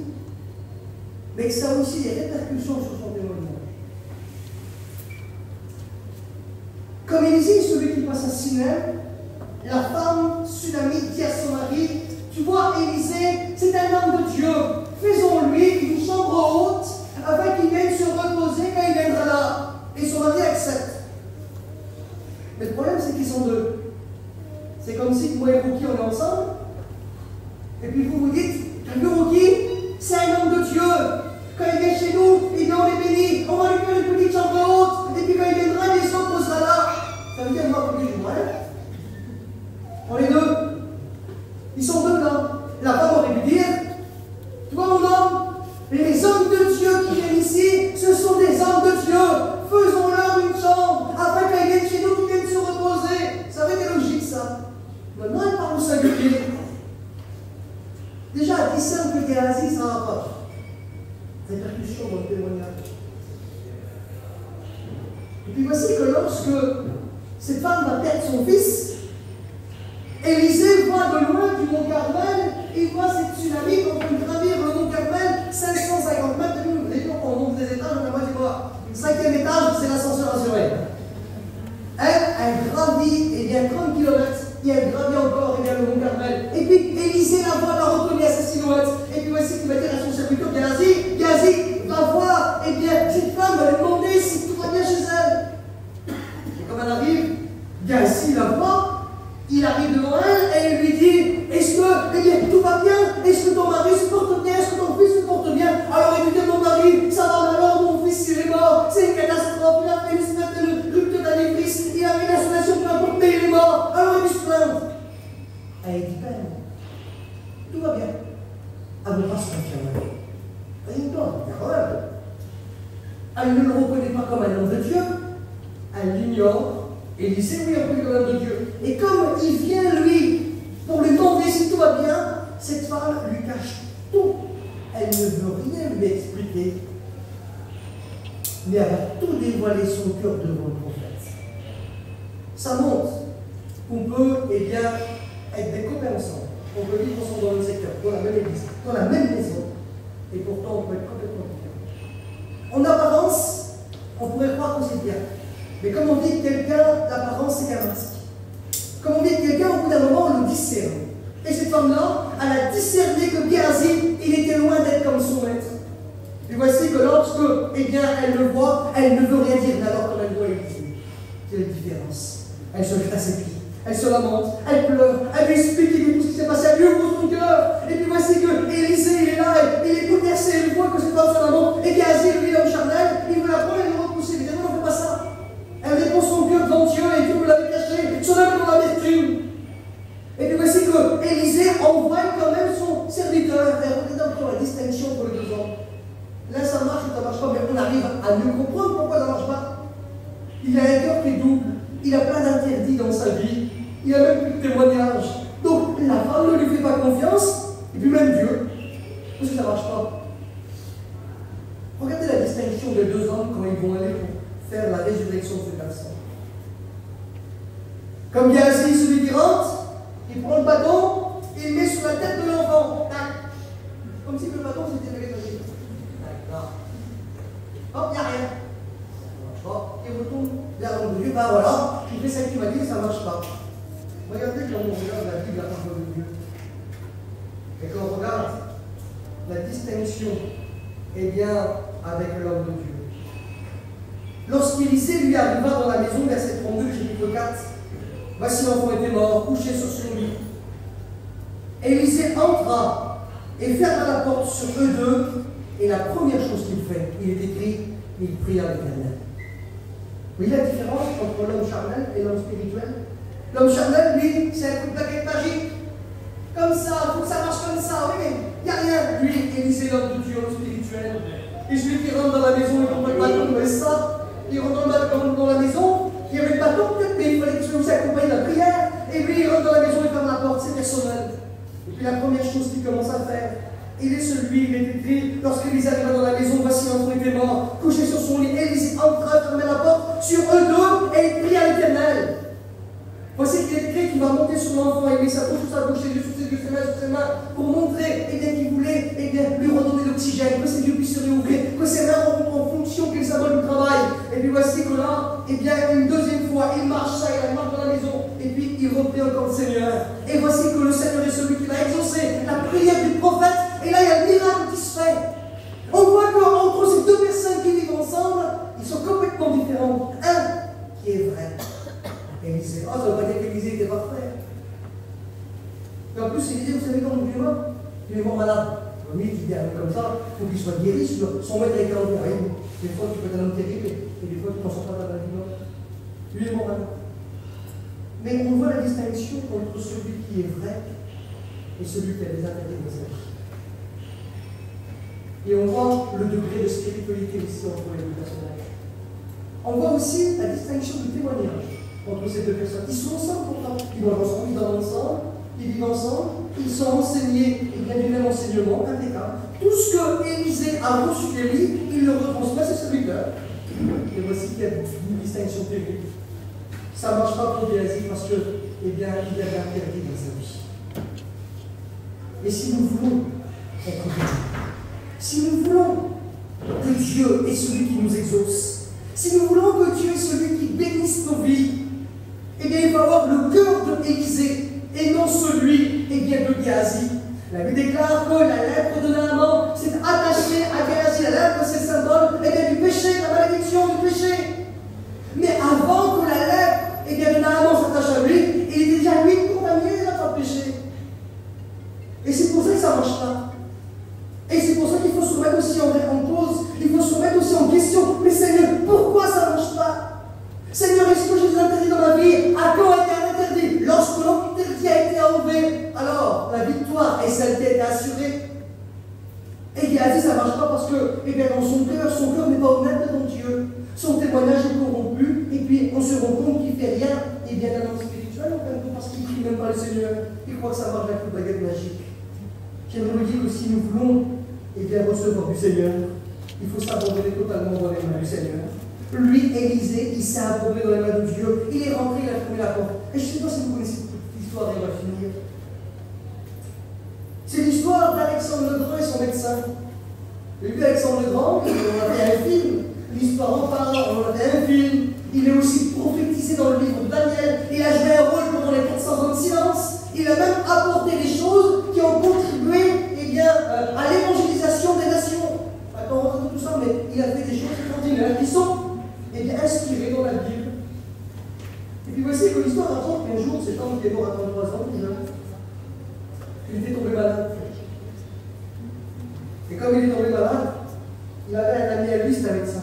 mais que ça a aussi des répercussions sur son témoignage. Comme Élisée, celui qui passe à Sinem, la femme tsunamite dit à son mari, tu vois, Élisée, c'est un homme de Dieu, faisons-lui une chambre haute afin qu'il vienne se reposer quand il viendra là. Et son mari accepte. Mais le problème, c'est qu'ils sont deux. C'est comme si moi et Rocky, on est ensemble, et puis vous vous dites, t'as vu Rocky, c'est un homme de Dieu. Quand il vient chez nous, on est béni, on va lui faire une petite chambre haute, et puis quand il viendra, il se reposera là. Ça veut dire moi, que je vois. On est deux. Ils sont deux là. La femme aurait pu dire, toi mon homme, les hommes de Dieu qui viennent ici, ce sont des hommes de Dieu. Faisons-leur une chambre, afin qu'ils viennent chez nous, qu'ils viennent se reposer. Ça aurait été logique ça. Maintenant, elle parle au singulier. Déjà, elle discerne que Géasi, ça n'a pas. Répercussion dans le témoignage. Et puis voici que lorsque cette femme va perdre son fils, Élisée voit de loin du mont Carmel, il voit cette tsunami en train de gravir le mont Carmel, 550 mètres, vous avez vu, on monte des étages, on a moitié quoi. 5e étage, c'est l'ascenseur assuré. Elle gravit, 30 km, et elle gravit encore, le mont Carmel. Et puis Élisée la voit, la reconnaît à sa silhouette. Et puis voici qu'il va dire à son serviteur Géasi, va voir, cette femme va lui demander si tout va bien chez elle. Et comme elle arrive, Géasi la voit. Il arrive devant elle et il lui dit, est-ce que tout va bien? Est-ce que ton mari se porte bien? Est-ce que ton fils se porte bien? Alors il lui dit, mon mari, ça va alors, mon fils il est mort, c'est une catastrophe, il a fait une rupture d'anévrisme, il a fait une insolation, peu importe, mais il est mort. Alors il lui se plaint. Elle dit, ben, tout va bien. Elle ne veut pas se confier. Elle dit, non, d'accord. Elle ne le reconnaît pas comme un homme de Dieu, elle l'ignore. Et il dit, c'est oui, on peut comme l'homme de Dieu. Et comme il vient, lui, pour lui demander si tout va bien, cette femme lui cache tout elle ne veut rien lui expliquer, mais elle va tout dévoiler son cœur devant le prophète. Ça montre qu'on peut, eh bien, être des copains ensemble. On peut vivre ensemble dans le secteur, dans la même église, dans la même maison, et pourtant on peut être complètement différents. En apparence, on pourrait croire que c'est bien. Mais comme on dit que quelqu'un, l'apparence c'est qu'un masque. Comme on dit que quelqu'un, au bout d'un moment, on le discerne. Et cette femme-là, elle a discerné que Géasi, il était loin d'être comme son maître. Et voici que lorsque, eh bien, elle le voit, elle ne veut rien dire, mais alors quand elle voit Élisée, quelle différence. Elle se jette à ses pieds, elle se lamente, elle pleure, elle lui explique tout ce qui s'est passé, elle lui ouvre son cœur. Et puis voici que Élisée, il est là, il est bouleversé, il voit que c'est pas son amant, et Géasi, lui, l'homme charnel, il veut la prendre et le repousser. Mais non, on ne fait pas ça. Elle répond son cœur devant Dieu, et Dieu vous l'avait caché, son âme dans l'amertume. Et puis voici que Élisée envoie quand même son serviteur. Et regardez encore la distinction pour les deux hommes. Là, ça marche ou ça ne marche pas, mais on arrive à mieux comprendre pourquoi ça ne marche pas. Il a un cœur qui est double, il a plein d'interdits dans sa vie, il a même plus de témoignages. Donc, la femme ne lui fait pas confiance, et puis même Dieu. Parce que ça ne marche pas. Regardez la distinction des deux hommes quand ils vont aller pour faire la résurrection de ce garçon. Comme Géasi, celui qui rentre, il prend le bâton, il le met sur la tête de l'enfant. Comme si le bâton s'était métallique. Hop, il n'y a rien. Ça ne marche pas. Il retourne vers l'homme de Dieu. Ben voilà, il fait ça qu'il m'a dit, ça ne marche pas. Regardez comment on regarde la Bible, la parole de Dieu. Et quand on regarde la distinction, eh bien, avec l'homme de Dieu. Lorsqu'Élisée lui arriva dans la maison, verset 32, chapitre 4, voici l'enfant était mort, couché sur son lit. Élisée entra et ferma la porte sur eux deux. Et la première chose qu'il fait, il est écrit, il prie à l'Éternel. Vous voyez la différence entre l'homme charnel et l'homme spirituel? L'homme charnel, lui, c'est un coup de baguette magique. Comme ça, il faut que ça marche comme ça. Oui, mais il n'y a rien. Lui, Élisée, l'homme de Dieu, l'homme spirituel. Et celui qui rentre dans la maison, il prend le bâton, mais ça, il rentre dans la maison, il y avait le bâton, mais il fallait que celui-ci accompagne la prière. Et lui, il rentre dans la maison, il ferme la porte, c'est personnel. Et puis la première chose qu'il commence à faire, il est celui, il est écrit, lorsqu'Élisée arriva dans la maison, voici l'enfant était mort, couché sur son lit. Élisée entra, fermait la porte sur eux deux et il prie à l'Éternel. Voici qu'il est écrit qu'il va monter sur l'enfant, il met sa bouche sur sa bouche, ses yeux sur ses yeux, ses mains sur ses mains, pour montrer qu'il voulait lui redonner l'oxygène, que ses yeux puissent se réouvrir, que ses mains rentrent en fonction, qu'il s'abonne du travail. Et puis voici que là, une deuxième fois, il marche, il marche dans la maison, et puis il reprit encore le Seigneur. Et voici que le Seigneur est celui qui va exaucer la prière du prophète. Et là, il y a le miracle qui se fait. On voit qu'entre ces deux personnes qui vivent ensemble, ils sont complètement différents. Un qui est vrai. Élisée. Ah, ça ne veut pas dire qu'Élisée n'était pas frère. Et en plus, Élisée, vous savez comment il est mort? Il est mort malade. Lui, il dit comme ça, il faut qu'il soit guéri. Son maître est enterré. Des fois, tu peux être un homme terrible, et des fois, tu t'en sors pas dans la vie. Lui, il est mort malade. Mais on voit la distinction entre celui qui est vrai et celui qui a des intérêts de sa vie. Et on voit le degré de spiritualité ici entre les deux personnages. On voit aussi la distinction du témoignage entre ces deux personnes. Ils sont ensemble pourtant. Ils mangent ensemble, ils dorment ensemble, ils vivent ensemble, ils sont enseignés, et bien du même enseignement, impeccable. Tout ce que Élisée a reçu de lui, il le retransmet à ses serviteurs. Et voici qu'il y a une distinction terrible. Ça ne marche pas pour Géasi parce que, eh bien, il avait interdit dans sa vie. Et si nous voulons être bénis, si nous voulons que Dieu est celui qui nous exauce, si nous voulons que Dieu est celui qui bénisse nos vies, eh bien il va avoir le cœur d'Élisée et non celui, eh bien, de Géasi. La Bible déclare que la lèpre de Naaman s'est attachée à Géasi. La lèpre, c'est le symbole, eh bien, du péché, la malédiction du péché. Mais avant que la lèpre, eh bien, de Naaman s'attache à lui, il était déjà lui contaminé dans le péché. Et c'est pour ça que ça ne marche pas. Et c'est pour ça qu'il faut se remettre aussi en cause, il faut se remettre aussi en question. Mais Seigneur, pourquoi ça ne marche pas? Seigneur, est-ce que j'ai des interdits dans ma vie? À quand a été un interdit? Lorsque l'interdit a été enlevé, alors la victoire est celle qui a été assurée. Et Géasi, ça ne marche pas parce que, eh bien, dans son cœur n'est pas honnête devant Dieu. Son témoignage est corrompu, et puis on se rend compte qu'il ne fait rien, et bien d'un homme spirituel, parce qu'il ne prie même pas le Seigneur. Il croit que ça marche avec une baguette magique. J'aimerais vous dire que si nous voulons eh bien, recevoir du Seigneur, il faut s'abandonner totalement dans les mains du Seigneur. Lui, Élisée, il s'est abandonné dans les mains de Dieu. Il est rentré, il a fermé la porte. Et je ne sais pas si vous connaissez toute l'histoire, et on va finir. C'est l'histoire d'Alexandre le Grand et son médecin. Et puis Alexandre le Grand, on a fait un film. L'histoire en parle, on a fait un film. Il est aussi prophétisé dans le livre de Daniel. Il a joué un rôle pendant les 400 ans de silence. Il a même apporté des choses qui ont contribué à l'évangélisation des nations. On rentre dans tout ça, mais il a fait des choses extraordinaires qui sont inspirées dans la Bible. Et puis voici que l'histoire raconte qu'un jour, cet homme qui est mort à 33 ans, tout jeune, il était tombé malade. Et comme il est tombé malade, il avait un ami à lui, c'était un médecin.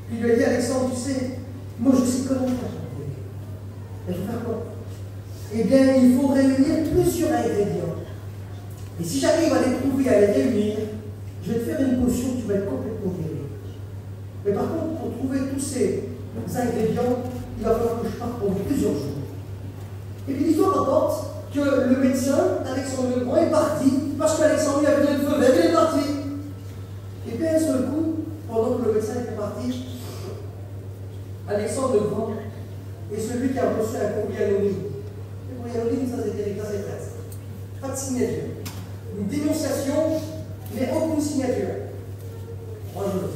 Puis il lui a dit, Alexandre, tu sais, moi je sais comment faire. Il faut faire quoi? Eh bien, il faut réunir plusieurs ingrédients. Et si j'arrive à les trouver, à les réunir, je vais te faire une potion, tu vas être complètement guéri. Mais par contre, pour trouver tous ces ingrédients, il va falloir que je parte pendant plusieurs jours. Et puis l'histoire rapporte que le médecin, Alexandre le Grand, est parti, parce qu'Alexandre lui avait donné le feu vert, il est parti. Et puis un seul coup, pendant que le médecin était parti, Alexandre le Grand est celui qui a reçu un courrier anonyme. Le courrier anonyme, ça c'est terrible, ça c'est presque. Pas de signature. Une dénonciation, mais aucune signature. 3 jours.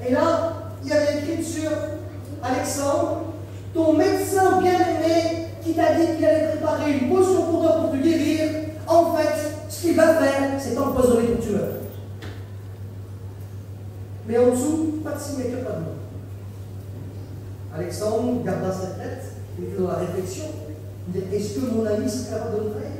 Et là, il y avait écrit sur Alexandre, ton médecin bien-aimé qui t'a dit qu'il allait préparer une potion pour toi pour te guérir, en fait, ce qu'il va faire, c'est t'empoisonner pour que tu meurs. Mais en dessous, pas de signature, pas de nom. Alexandre garda sa tête, il était dans la réflexion. Il dit, est-ce que mon ami serait capable de le faire?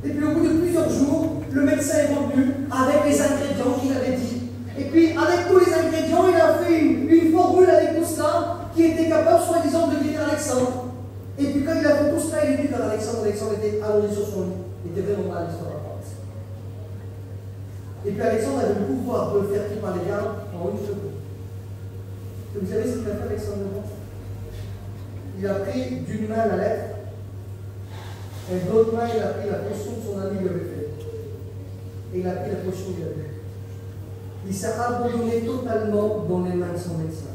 Et puis au bout de plusieurs jours, le médecin est revenu avec les ingrédients qu'il avait dit. Et puis avec tous les ingrédients, il a fait une formule avec tout cela qui était capable, soi-disant, de guérir Alexandre. Et puis quand il a fait tout cela, il est venu vers Alexandre. Alexandre était allongé sur son lit. Il était vraiment mal sur la porte. Et puis Alexandre avait le pouvoir de le faire tuer par les gardes en une seconde. Et vous savez ce qu'il a fait, Alexandre? Il a pris d'une main la lettre, et de l'autre main, il a pris la potion que son ami lui avait faite. Et il a pris la potion qu'il a bu. Il s'est abandonné totalement dans les mains de son médecin.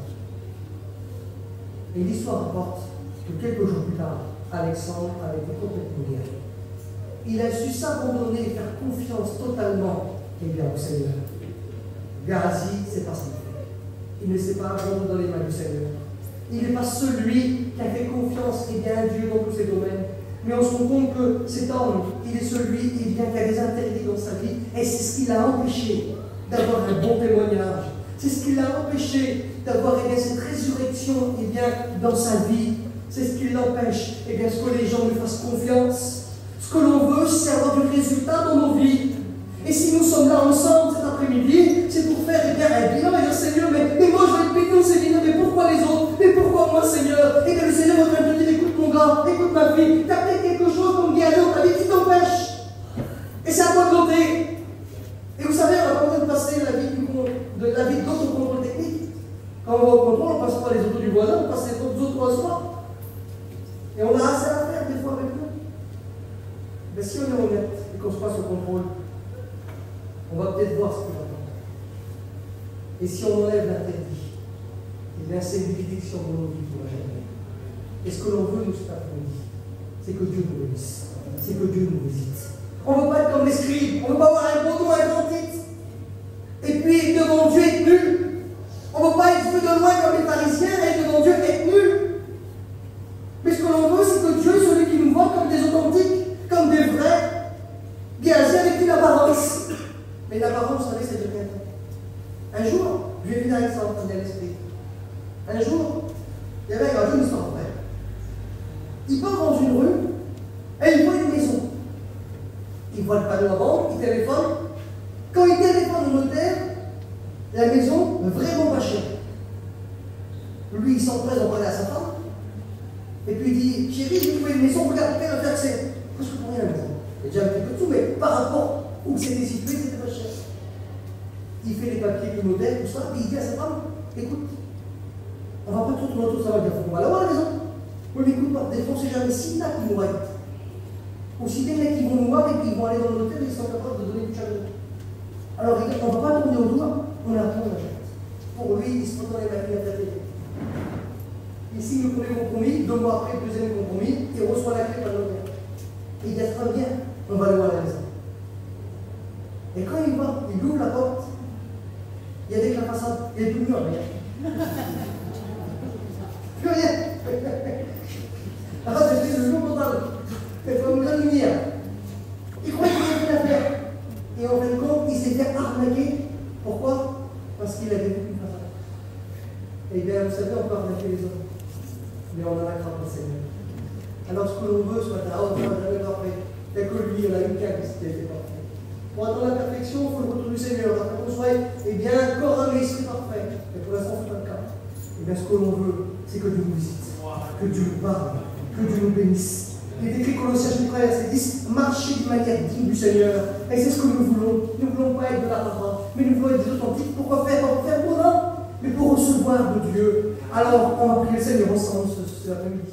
Et l'histoire rapporte que quelques jours plus tard, Alexandre avait été complètement guéri. Il a su s'abandonner et faire confiance totalement au Seigneur. Géasi, c'est pas ce qu'il fait. Il ne s'est pas abandonné dans les mains du Seigneur. Il n'est pas celui qui a fait confiance à Dieu dans tous ses domaines. Mais on se rend compte que cet homme, il est celui qui a des interdits dans sa vie. Et c'est ce qui l'a empêché d'avoir un bon témoignage. C'est ce qui l'a empêché d'avoir cette résurrection dans sa vie. C'est ce qui l'empêche, ce que les gens lui fassent confiance. Ce que l'on veut, c'est avoir du résultat dans nos vies. Et si nous sommes là ensemble cet après-midi, c'est pour faire un bilan et dire Seigneur, mais moi je vais te péter, Seigneur, mais pourquoi les autres? Mais pourquoi moi, Seigneur? Et que le Seigneur va te dire écoute mon gars, écoute ma fille, tu as fait quelque chose comme Géasi dans ta vie qui t'empêche. Et c'est à toi de l'ôter. Et vous savez, on a pas besoin de passer la vie d'autres au contrôle technique. Quand on va au contrôle, on ne passe pas les autos du voisin, on passe les autos à soi. Et on a assez à faire des fois avec nous. Mais si on est honnête et qu'on se passe au contrôle, on va peut-être voir ce qu'on attend. Et si on enlève l'interdit, c'est une bénédiction dans nos vies pour la jamais. Et ce que l'on veut, nous, cet après-midi, c'est que Dieu nous bénisse, c'est que Dieu nous visite. On ne veut pas être comme les scribes, on ne veut pas avoir un beau nom, un grand titre. Et puis, devant Dieu, être nul. On ne veut pas être vu de loin comme les pharisiens et devant Dieu, être nul. Mais ce que l'on veut, c'est que Dieu, celui qui nous voit comme des authentiques, comme des vrais, Géasi avec une apparence. Mais l'apparence, vous savez, c'est de rien. Un jour, je vais venir avec ça en l'esprit. Un jour, il y avait un jeune histoire vrai. Il part dans une rue et il voit une maison. Il voit le panneau avant, il téléphone. Quand il téléphone au notaire, la maison vraiment pas chère. Lui, il s'empresse d'en parler à sa femme. Et puis il dit chérie, j'ai trouvé une maison, regarde, quelle affaire c'est. Presque pour rien la maison. Il y a déjà un petit peu de tout, mais par rapport où c'était situé, c'était pas cher. Il fait les papiers du notaire, tout ça, puis il dit à sa femme écoute, on va pas tout tourner autour, ça va dire on va la voir la maison. Oui, mais écoute, des fois, on ne sait jamais si là qui nous arrête. Aussi des mecs qui vont nous voir et puis ils vont aller dans l'hôtel et ils sont capables de donner du challenge. Alors on ne va pas tourner au doigt, on attend la jette. Pour lui, il se prend dans les machines à faire des. Il signe le premier compromis, 2 mois après, le deuxième compromis, il reçoit la clé par le notaire. Et il dit très bien, on va aller voir la maison. Et quand il voit, il ouvre la porte, il y a des que la façade, il n'y a plus de mur, rien. Plus rien. Alors c'était le jour total. C'est comme la lumière. Il croyait qu'il avait rien à faire. Et en fin de compte, il s'est fait arnaquer. Pourquoi? Parce qu'il avait vu une façade. Eh bien, vous savez, on peut arnaquer les hommes. Mais on arnaquera pas le Seigneur. Alors ce que l'on veut ce matin, on ne va jamais parfait. Il n'y a que lui, on a une qui était parfait. Pour atteindre la perfection, il faut le retour du Seigneur. Alors qu'on soit corps, âme et esprit parfait. Mais pour l'instant, ce n'est pas le cas. Eh bien, ce que l'on veut, c'est que Dieu nous visite, que Dieu nous parle, que Dieu nous bénisse. Il est écrit Colossiens chapitre 1, verset 10, marcher d'une manière digne du Seigneur. Et c'est ce que nous voulons. Nous ne voulons pas être de la parole, mais nous voulons être des authentiques. Pourquoi faire? Pour faire pour nous, mais pour recevoir de Dieu. Alors, on va prier le Seigneur ensemble cet après-midi.